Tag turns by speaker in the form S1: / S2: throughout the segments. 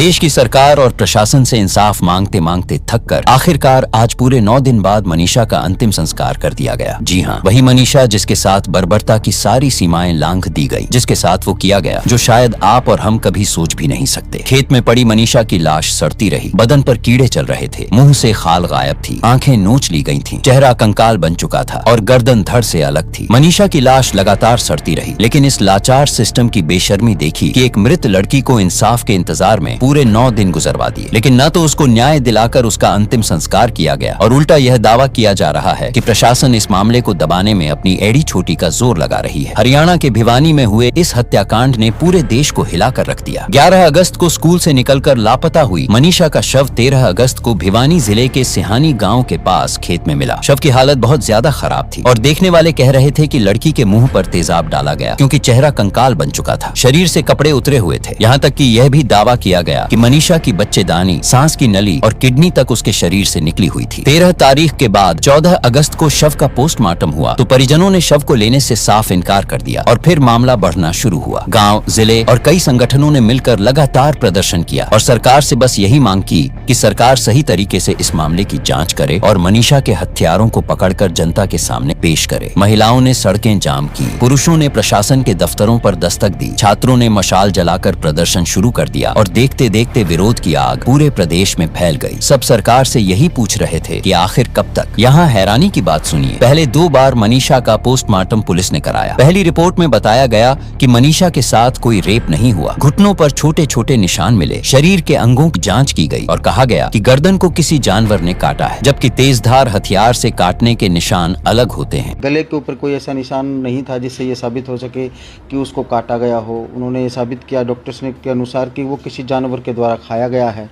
S1: देश की सरकार और प्रशासन से इंसाफ मांगते मांगते थककर आखिरकार आज पूरे 9 दिन बाद मनीषा का अंतिम संस्कार कर दिया गया। जी हाँ, वही मनीषा जिसके साथ बर्बरता की सारी सीमाएं लांघ दी गई, जिसके साथ वो किया गया जो शायद आप और हम कभी सोच भी नहीं सकते। खेत में पड़ी मनीषा की लाश सड़ती रही, बदन पर कीड़े चल रहे थे, मुंह से खाल गायब थी, आंखें नोच ली गई थीं, चेहरा कंकाल बन चुका था और गर्दन धड़ से अलग थी। मनीषा की लाश लगातार सड़ती रही, लेकिन इस लाचार सिस्टम की बेशर्मी देखी कि एक मृत लड़की को इंसाफ के इंतजार में पूरे 9 दिन गुजरवा दिए, लेकिन न तो उसको न्याय दिलाकर उसका अंतिम संस्कार किया गया और उल्टा यह दावा किया जा रहा है कि प्रशासन इस मामले को दबाने में अपनी एड़ी छोटी का जोर लगा रही है। हरियाणा के भिवानी में हुए इस हत्याकांड ने पूरे देश को हिलाकर रख दिया। 11 अगस्त को स्कूल से निकलकर लापता हुई मनीषा का शव 13 अगस्त को भिवानी जिले के सिहानी गाँव के पास खेत में मिला। शव की हालत बहुत ज्यादा खराब थी और देखने वाले कह रहे थे कि लड़की के मुंह पर तेजाब डाला गया, क्योंकि चेहरा कंकाल बन चुका था, शरीर से कपड़े उतरे हुए थे। यहाँ तक कि यह भी दावा किया गया कि मनीषा की बच्चेदानी, सांस की नली और किडनी तक उसके शरीर से निकली हुई थी। 13 तारीख के बाद 14 अगस्त को शव का पोस्टमार्टम हुआ तो परिजनों ने शव को लेने से साफ इनकार कर दिया और फिर मामला बढ़ना शुरू हुआ। गांव, जिले और कई संगठनों ने मिलकर लगातार प्रदर्शन किया और सरकार से बस यही मांग की कि सरकार सही तरीके से इस मामले की जांच करे और मनीषा के हत्यारों को पकड़कर जनता के सामने पेश करे। महिलाओं ने सड़कें जाम की, पुरुषों ने प्रशासन के दफ्तरों पर दस्तक दी, छात्रों ने मशाल जलाकर प्रदर्शन शुरू कर दिया और देखते देखते विरोध की आग पूरे प्रदेश में फैल गई। सब सरकार से यही पूछ रहे थे कि आखिर कब तक। यहाँ हैरानी की बात सुनिए, पहले 2 बार मनीषा का पोस्टमार्टम पुलिस ने कराया। पहली रिपोर्ट में बताया गया कि मनीषा के साथ कोई रेप नहीं हुआ, घुटनों पर छोटे छोटे निशान मिले, शरीर के अंगों की जांच की गई और कहा गया कि गर्दन को किसी जानवर ने काटा है, जबकि तेजधार हथियार से काटने के निशान अलग होते हैं।
S2: गले के ऊपर कोई ऐसा निशान नहीं था जिससे ये साबित हो सके कि उसको काटा गया हो। उन्होंने ये साबित किया डॉक्टर्स ने के अनुसार कि वो किसी जानवर के द्वारा खाया गया है।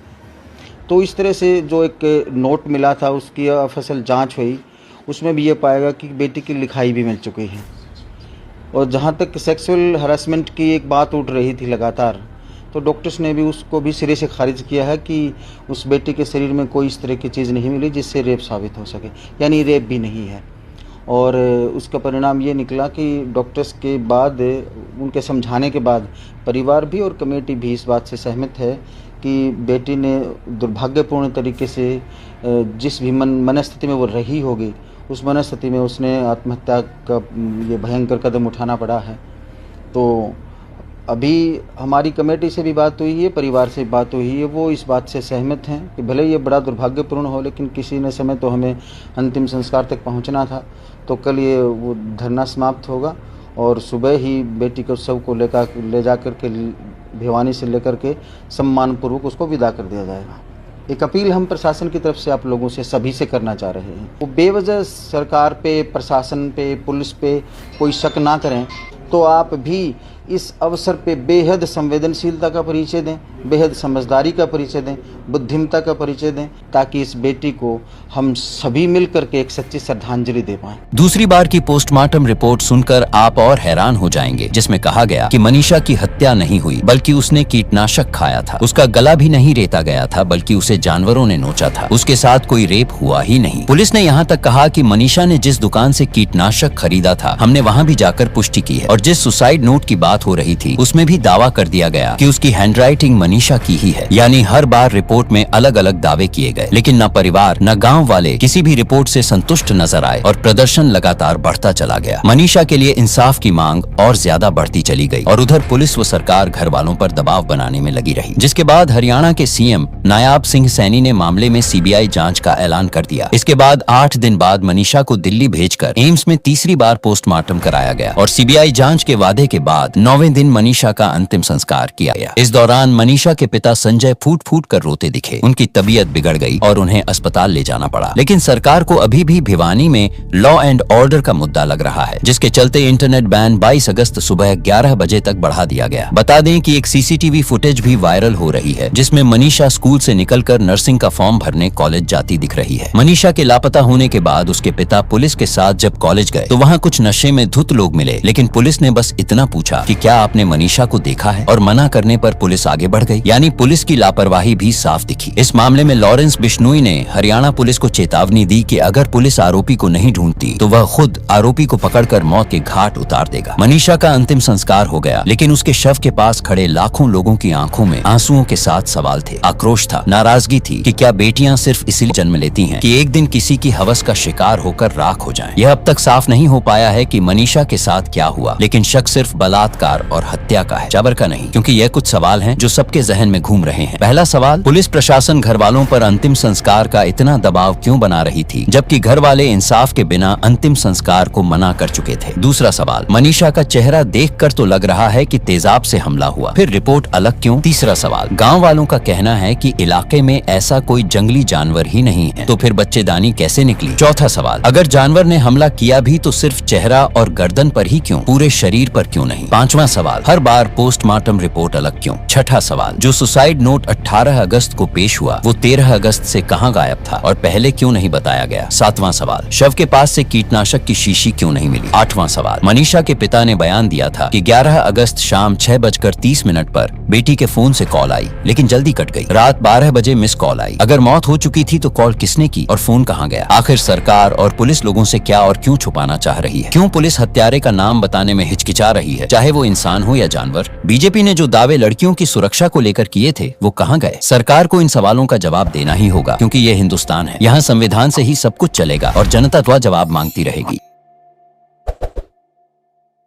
S2: तो इस तरह से जो एक नोट मिला था उसकी फसल जांच हुई, उसमें भी ये पाएगा कि बेटी की लिखाई भी मिल चुकी है। और जहाँ तक सेक्सुअल हरासमेंट की एक बात उठ रही थी लगातार, तो डॉक्टर्स ने भी उसको भी सिरे से खारिज किया है कि उस बेटी के शरीर में कोई इस तरह की चीज़ नहीं मिली जिससे रेप साबित हो सके, यानी रेप भी नहीं है। और उसका परिणाम ये निकला कि डॉक्टर्स के बाद, उनके समझाने के बाद परिवार भी और कमेटी भी इस बात से सहमत है कि बेटी ने दुर्भाग्यपूर्ण तरीके से जिस भी मनस्थिति में वो रही होगी, उस मनस्थिति में उसने आत्महत्या का ये भयंकर कदम उठाना पड़ा है। तो अभी हमारी कमेटी से भी बात हुई है, परिवार से बात हुई है, वो इस बात से सहमत हैं कि भले ये बड़ा दुर्भाग्यपूर्ण हो, लेकिन किसी न समय तो हमें अंतिम संस्कार तक पहुंचना था। तो कल ये वो धरना समाप्त होगा और सुबह ही बेटी को शव को ले जा कर के भिवानी से लेकर के सम्मानपूर्वक उसको विदा कर दिया जाएगा। एक अपील हम प्रशासन की तरफ से आप लोगों से सभी से करना चाह रहे हैं, वो बेवजह सरकार पे, प्रशासन पे, पुलिस पे कोई शक ना करें। तो आप भी इस अवसर पे बेहद संवेदनशीलता का परिचय दें, बेहद समझदारी का परिचय दें, बुद्धिमत्ता का परिचय दें, ताकि इस बेटी को हम सभी मिलकर के एक सच्ची श्रद्धांजलि दे पाएं।
S1: दूसरी बार की पोस्टमार्टम रिपोर्ट सुनकर आप और हैरान हो जाएंगे, जिसमें कहा गया कि मनीषा की हत्या नहीं हुई, बल्कि उसने कीटनाशक खाया था। उसका गला भी नहीं रेता गया था, बल्कि उसे जानवरों ने नोचा था। उसके साथ कोई रेप हुआ ही नहीं। पुलिस ने यहाँ तक कहा कि मनीषा ने जिस दुकान से कीटनाशक खरीदा था, हमने वहाँ भी जाकर पुष्टि की है और जिस सुसाइड नोट की बात हो रही थी उसमें भी दावा कर दिया गया कि उसकी हैंडराइटिंग मनीषा की ही है। यानी हर बार रिपोर्ट में अलग अलग दावे किए गए, लेकिन न परिवार न गांव वाले किसी भी रिपोर्ट से संतुष्ट नजर आए और प्रदर्शन लगातार बढ़ता चला गया। मनीषा के लिए इंसाफ की मांग और ज्यादा बढ़ती चली गई और उधर पुलिस व सरकार घर वालों पर दबाव बनाने में लगी रही, जिसके बाद हरियाणा के सीएम नायाब सिंह सैनी ने मामले में सीबीआई जाँच का ऐलान कर दिया। इसके बाद 8 दिन बाद मनीषा को दिल्ली भेजकर एम्स में तीसरी बार पोस्टमार्टम कराया गया और सीबीआई जाँच के वादे के बाद 9वें दिन मनीषा का अंतिम संस्कार किया गया। इस दौरान मनीषा के पिता संजय फूट फूट कर रोते दिखे। उनकी तबीयत बिगड़ गई और उन्हें अस्पताल ले जाना पड़ा। लेकिन सरकार को अभी भी भिवानी में लॉ एंड ऑर्डर का मुद्दा लग रहा है, जिसके चलते इंटरनेट बैन 22 अगस्त सुबह 11 बजे तक बढ़ा दिया गया। बता दें कि एक सीसीटीवी फुटेज भी वायरल हो रही है, जिसमें मनीषा स्कूल स्कूल से निकलकर नर्सिंग का फॉर्म भरने कॉलेज जाती दिख रही है। मनीषा के लापता होने के बाद उसके पिता पुलिस के साथ जब कॉलेज गए तो वहाँ कुछ नशे में धुत लोग मिले, लेकिन पुलिस ने बस इतना पूछा कि क्या आपने मनीषा को देखा है, और मना करने पर पुलिस आगे बढ़ गई। यानी पुलिस की लापरवाही भी साफ दिखी। इस मामले में लॉरेंस बिश्नोई ने हरियाणा पुलिस को चेतावनी दी कि अगर पुलिस आरोपी को नहीं ढूंढती तो वह खुद आरोपी को पकड़कर मौत के घाट उतार देगा। मनीषा का अंतिम संस्कार हो गया, लेकिन उसके शव के पास खड़े लाखों लोगों की आंखों में आंसुओं के साथ सवाल थे। आक्रोश था, नाराजगी थी कि क्या बेटियां सिर्फ इसलिए जन्म लेती हैं कि एक दिन किसी की हवस का शिकार होकर राख हो जाएं। यह अब तक साफ नहीं हो पाया है कि मनीषा के साथ क्या हुआ, लेकिन शक सिर्फ बलात्कार और हत्या का है, जबर का नहीं। क्योंकि यह कुछ सवाल हैं जो सबके जहन में घूम रहे हैं। पहला सवाल, पुलिस प्रशासन घर वालों पर अंतिम संस्कार का इतना दबाव क्यों बना रही थी, जबकि घर वाले इंसाफ के बिना अंतिम संस्कार को मना कर चुके थे। दूसरा सवाल, मनीषा का चेहरा देखकर तो लग रहा है कि तेजाब से हमला हुआ, फिर रिपोर्ट अलग क्यों। तीसरा सवाल, गाँव वालों का कहना है कि इलाके में ऐसा कोई जंगली जानवर ही नहीं है, तो फिर बच्चेदानी कैसे निकली। चौथा सवाल, अगर जानवर ने हमला किया भी तो सिर्फ चेहरा और गर्दन पर ही क्यों, पूरे शरीर पर क्यों नहीं। पांचवा सवाल, हर बार पोस्टमार्टम रिपोर्ट अलग क्यों। छठा सवाल, जो सुसाइड नोट 18 अगस्त को पेश हुआ वो 13 अगस्त से कहां गायब था और पहले क्यों नहीं बताया गया। सातवां सवाल, शव के पास से कीटनाशक की शीशी क्यों नहीं मिली। आठवां सवाल, मनीषा के पिता ने बयान दिया था कि 11 अगस्त शाम 6:30 पर बेटी के फोन से कॉल आई, लेकिन जल्दी कट गई। रात 12 बजे मिस कॉल आई। अगर मौत हो चुकी थी तो कॉल किसने की और फोन कहां गया। आखिर सरकार और पुलिस लोगों से क्या और क्यों छुपाना चाह रही है। क्यों पुलिस हत्यारे का नाम बताने में हिचकिचा रही है, चाहे वो इंसान हो या जानवर। बीजेपी ने जो दावे लड़कियों की सुरक्षा को लेकर किए थे वो कहां गए। सरकार को इन सवालों का जवाब देना ही होगा, क्योंकि ये हिंदुस्तान है, यहाँ संविधान से ही सब कुछ चलेगा और जनता तो जवाब मांगती रहेगी।